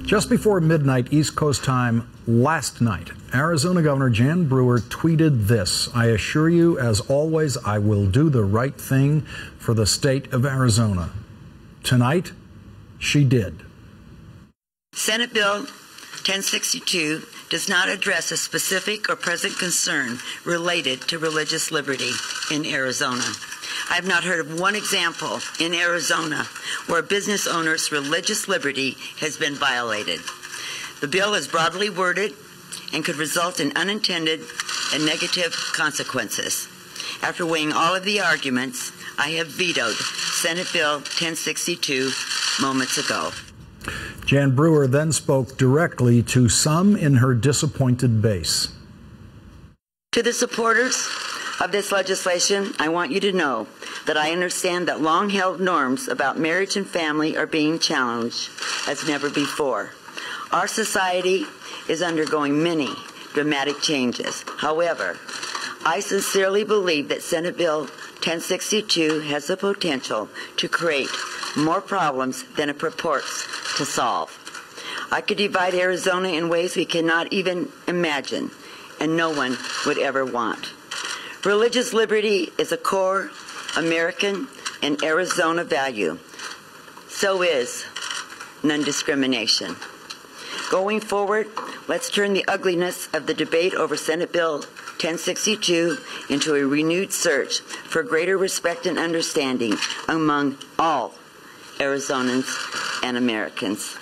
Just before midnight East Coast time last night, Arizona Governor Jan Brewer tweeted this: "I assure you, as always, I will do the right thing for the state of Arizona." Tonight, she did. Senate Bill 1062 does not address a specific or present concern related to religious liberty in Arizona. I have not heard of one example in Arizona where a business owner's religious liberty has been violated. The bill is broadly worded and could result in unintended and negative consequences. After weighing all of the arguments, I have vetoed Senate Bill 1062 moments ago. Jan Brewer then spoke directly to some in her disappointed base. To the supporters of this legislation, I want you to know that I understand that long-held norms about marriage and family are being challenged as never before. Our society is undergoing many dramatic changes. However, I sincerely believe that Senate Bill 1062 has the potential to create more problems than it purports to solve. I could divide Arizona in ways we cannot even imagine, and no one would ever want. Religious liberty is a core American and Arizona value. So is non-discrimination. Going forward, let's turn the ugliness of the debate over Senate Bill 1062 into a renewed search for greater respect and understanding among all Arizonans and Americans.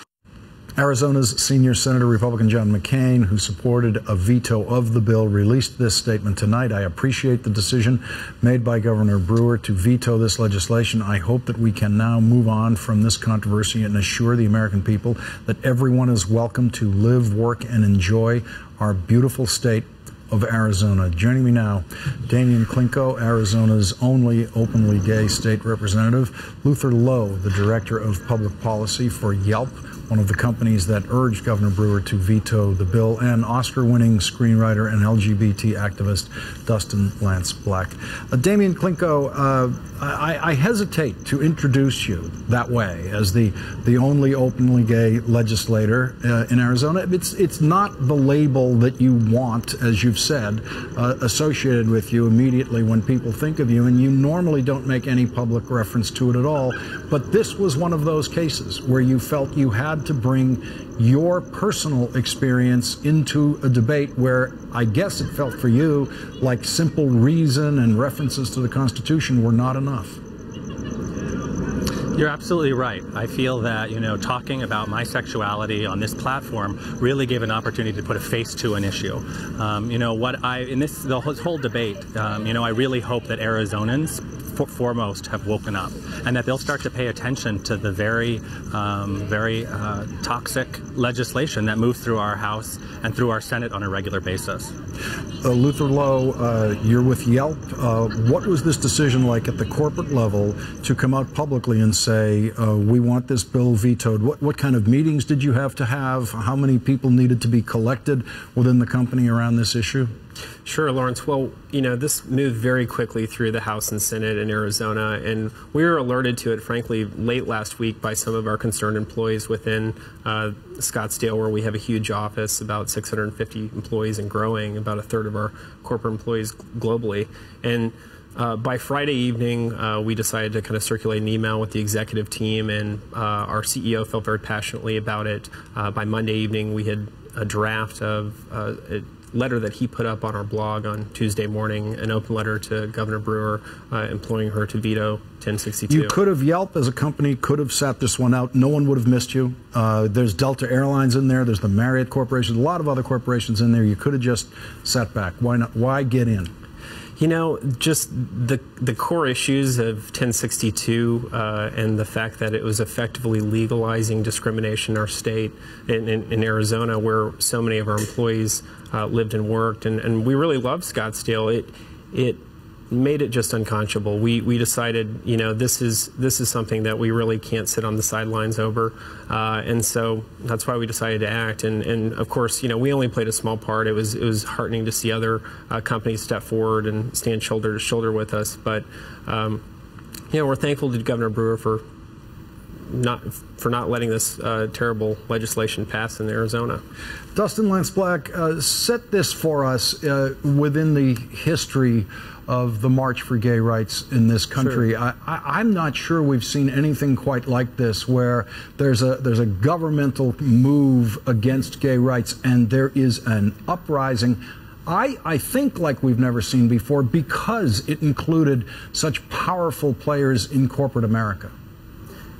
Arizona's senior Senator Republican John McCain, who supported a veto of the bill, released this statement tonight. "I appreciate the decision made by Governor Brewer to veto this legislation. I hope that we can now move on from this controversy and assure the American people that everyone is welcome to live, work, and enjoy our beautiful state of Arizona." Joining me now, Demion Clinco, Arizona's only openly gay state representative; Luther Lowe, the Director of Public Policy for Yelp, one of the companies that urged Governor Brewer to veto the bill; and Oscar-winning screenwriter and LGBT activist Dustin Lance Black. Demion Clinco, I hesitate to introduce you that way as the only openly gay legislator in Arizona. It's not the label that you want, as you've said, associated with you immediately when people think of you, and you normally don't make any public reference to it at all. But this was one of those cases where you felt you had to bring your personal experience into a debate where I guess it felt for you like simple reason and references to the Constitution were not enough. You're absolutely right. I feel that, talking about my sexuality on this platform really gave an opportunity to put a face to an issue. The whole debate, I really hope that Arizonans foremost have woken up, and that they'll start to pay attention to the very toxic legislation that moves through our House and through our Senate on a regular basis. Luther Lowe, you're with Yelp. What was this decision like at the corporate level to come out publicly and say, we want this bill vetoed? What kind of meetings did you have to have? How many people needed to be collected within the company around this issue? Sure, Lawrence. Well, this moved very quickly through the House and Senate in Arizona, and we were alerted to it, frankly, late last week by some of our concerned employees within Scottsdale, where we have a huge office, about 650 employees and growing, about a third of our corporate employees globally. And by Friday evening, we decided to kind of circulate an email with the executive team, and our CEO felt very passionately about it. By Monday evening, we had a draft of a letter that he put up on our blog on Tuesday morning, an open letter to Governor Brewer imploring her to veto 1062. You could have, Yelp as a company could have sat this one out. No one would have missed you. There's Delta Airlines in there. There's the Marriott Corporation. A lot of other corporations in there. You could have just sat back. Why not? Why get in? Just the core issues of 1062 and the fact that it was effectively legalizing discrimination in our state, in Arizona, where so many of our employees lived and worked, and we really love Scottsdale. It made it just unconscionable. We decided, this is something that we really can't sit on the sidelines over, and so that's why we decided to act. And of course, we only played a small part. It was heartening to see other companies step forward and stand shoulder to shoulder with us. But we're thankful to Governor Brewer for not letting this terrible legislation pass in Arizona. Dustin Lance Black, set this for us within the history of the March for Gay Rights in this country. Sure. I'm not sure we've seen anything quite like this, where there's a governmental move against gay rights, and there is an uprising, I think, like we've never seen before, because it included such powerful players in corporate America.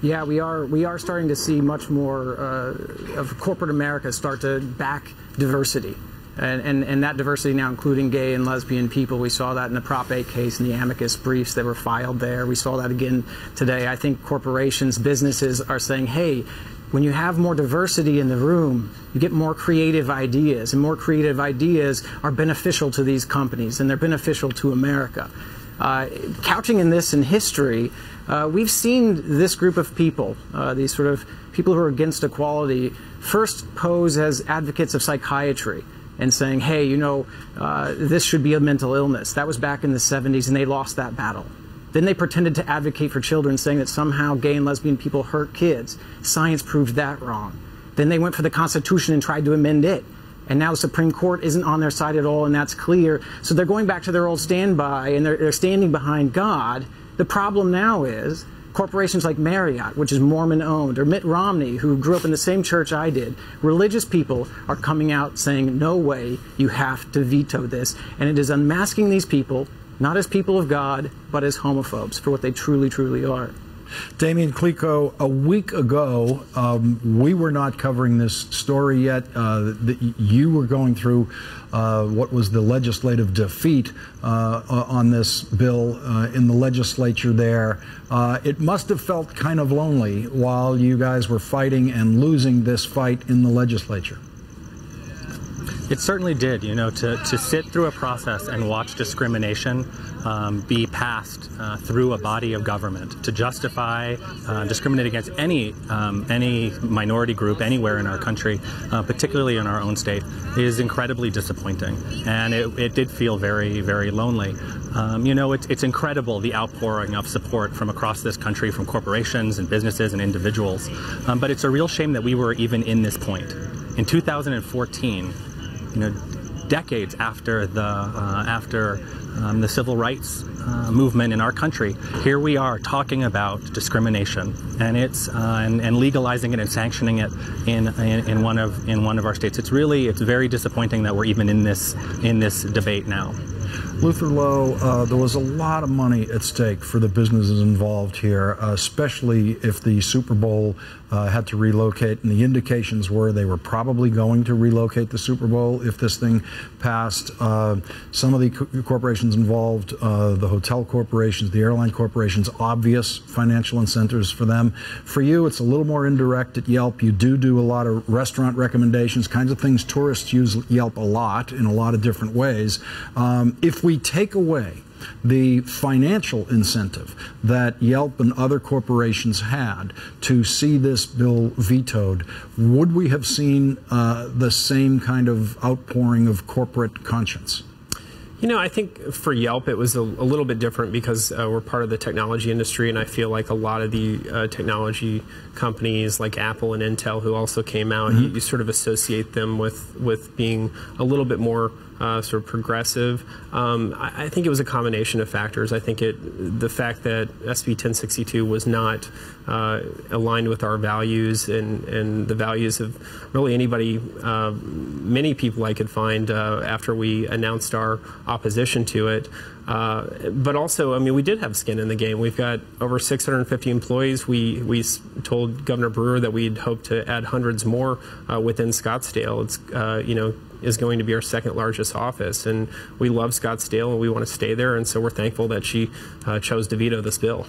Yeah, we are starting to see much more of corporate America start to back diversity. And that diversity now including gay and lesbian people. We saw that in the Prop 8 case and the amicus briefs that were filed there. We saw that again today. I think corporations, businesses are saying, hey, when you have more diversity in the room, you get more creative ideas, and more creative ideas are beneficial to these companies, and they're beneficial to America. Couching in this in history, we've seen this group of people, these sort of people who are against equality, first pose as advocates of psychiatry and saying, hey, you know, this should be a mental illness. That was back in the 70s, and they lost that battle. Then they pretended to advocate for children, saying that somehow gay and lesbian people hurt kids. Science proved that wrong. Then they went for the Constitution and tried to amend it. And now the Supreme Court isn't on their side at all, and that's clear. So they're going back to their old standby, and they're standing behind God. The problem now is corporations like Marriott, which is Mormon-owned, or Mitt Romney, who grew up in the same church I did, religious people are coming out saying, no way, you have to veto this. And it is unmasking these people, not as people of God, but as homophobes, for what they truly, truly are. Demion Clinco, a week ago, we were not covering this story yet. You were going through what was the legislative defeat on this bill in the legislature there. It must have felt kind of lonely while you guys were fighting and losing this fight in the legislature. It certainly did, you know, to sit through a process and watch discrimination be passed through a body of government to justify discriminating against any minority group anywhere in our country, particularly in our own state, is incredibly disappointing. And it did feel very, very lonely. You know, it's incredible, the outpouring of support from across this country, from corporations and businesses and individuals. But it's a real shame that we were even in this point. In 2014, you know, decades after the civil rights movement in our country, here we are talking about discrimination, and and legalizing it and sanctioning it in one of our states. It's very disappointing that we're even in this debate now. Luther Lowe, there was a lot of money at stake for the businesses involved here, especially if the Super Bowl had to relocate, and the indications were they were probably going to relocate the Super Bowl if this thing passed. Some of the corporations involved, the hotel corporations, the airline corporations, obvious financial incentives for them. For you, it's a little more indirect at Yelp. You do a lot of restaurant recommendations, kinds of things. Tourists use Yelp a lot in a lot of different ways. If we take away the financial incentive that Yelp and other corporations had to see this bill vetoed, would we have seen the same kind of outpouring of corporate conscience? You know, I think for Yelp it was a little bit different because we're part of the technology industry, and I feel like a lot of the technology companies like Apple and Intel, who also came out, you sort of associate them with being a little bit more sort of progressive. I think it was a combination of factors. I think the fact that SB 1062 was not aligned with our values and the values of really many people I could find after we announced our opposition to it. But also, I mean, we did have skin in the game. We've got over 650 employees. We told Governor Brewer that we'd hope to add hundreds more within Scottsdale. It's, you know, is going to be our second largest office, and we love Scottsdale and we want to stay there, and so we're thankful that she chose to veto this bill.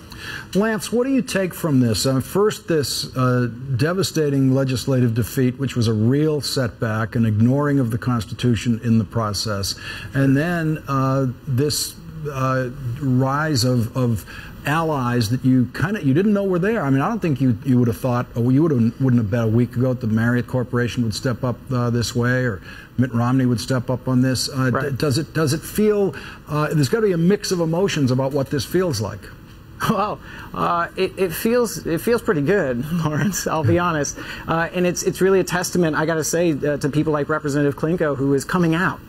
Lance, what do you take from this? First, this devastating legislative defeat, which was a real setback, an ignoring of the Constitution in the process, and then this rise of allies that you didn't know were there. I mean, I don't think you would have thought, or you wouldn't have bet a week ago that the Marriott Corporation would step up this way, or Mitt Romney would step up on this. Right. Does it feel there's got to be a mix of emotions about what this feels like? Well, it feels pretty good, Lawrence. I'll be honest, and it's really a testament, I got to say, to people like Representative Clinco, who is coming out.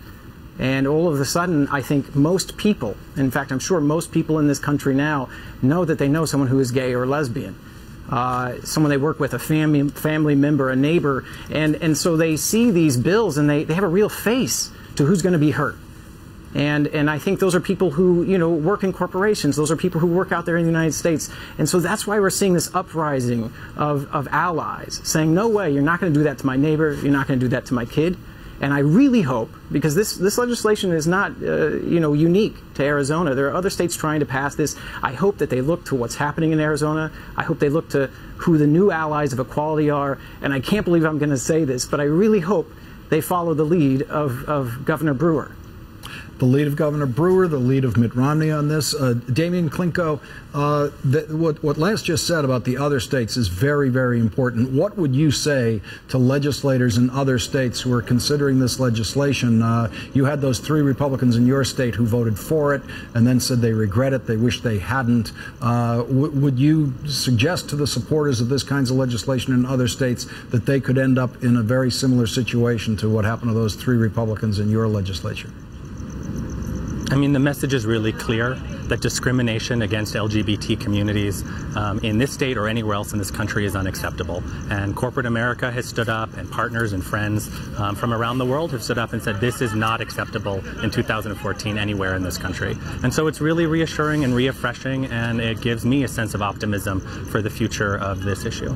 And all of a sudden, I think most people, in fact, I'm sure most people in this country now know that they know someone who is gay or lesbian, someone they work with, a family member, a neighbor, and so they see these bills and they have a real face to who's going to be hurt. And I think those are people who, you know, work in corporations. Those are people who work out there in the United States. And so that's why we're seeing this uprising of allies saying, no way, you're not going to do that to my neighbor. You're not going to do that to my kid. And I really hope, because this legislation is not, you know, unique to Arizona. There are other states trying to pass this. I hope that they look to what's happening in Arizona. I hope they look to who the new allies of equality are. And I can't believe I'm going to say this, but I really hope they follow the lead of Governor Brewer. The lead of Governor Brewer, the lead of Mitt Romney on this. Demion Clinco, what Lance just said about the other states is very, very important. What would you say to legislators in other states who are considering this legislation? You had those 3 Republicans in your state who voted for it and then said they regret it, they wish they hadn't. Would you suggest to the supporters of this kinds of legislation in other states that they could end up in a very similar situation to what happened to those 3 Republicans in your legislature? I mean, the message is really clear that discrimination against LGBT communities in this state or anywhere else in this country is unacceptable. And corporate America has stood up, and partners and friends from around the world have stood up and said this is not acceptable in 2014 anywhere in this country. And so it's really reassuring and refreshing, and it gives me a sense of optimism for the future of this issue.